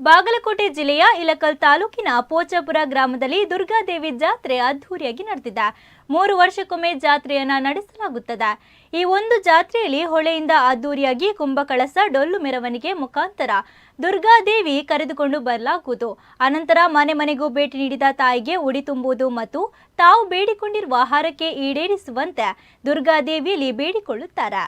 ಬಾಗಲಕೋಟೆ ಜಿಲ್ಲೆಯ ಇಳಕಲ್ ತಾಲೂಕಿನ ಪೋಚಾಪುರ ಗ್ರಾಮದಲ್ಲಿ ದುರ್ಗಾದೇವಿ ಜಾತ್ರೆ ಅದ್ದೂರಿಯಾಗಿ ನಡೆದಿದೆ. 3 ವರ್ಷಕ್ಕೊಮ್ಮೆ ಜಾತ್ರೆಯನ್ನ ನಡೆಸಲಾಗುತ್ತದೆ. ಈ ಒಂದು ಜಾತ್ರೆಯಲ್ಲಿ ಹೊಳೆಯಿಂದ ಅದ್ದೂರಿಯಾಗಿ ಕುಂಭಕಳಸ ಡೊಳ್ಳು ಮೆರವಣಿಗೆ ಮುಖಾಂತರ ದುರ್ಗಾದೇವಿ ಕರೆದುಕೊಂಡು ಬರಲಾಗುವುದು. ಅನಂತರ ಮನೆ ಮನೆಗೂ ಭೇಟಿ ನೀಡಿದ ತಾಯಿಗೆ ಉಡಿ ತುಂಬುವುದು ಮತ್ತು ತಾವು ಬೇಡಿಕೊಂಡಿರುವ ಹರಕೆ ಈಡೇರಿಸುವಂತೆ ದುರ್ಗಾದೇವಿಯಲ್ಲಿ ಬೇಡಿಕೊಳ್ಳುತ್ತಾರೆ.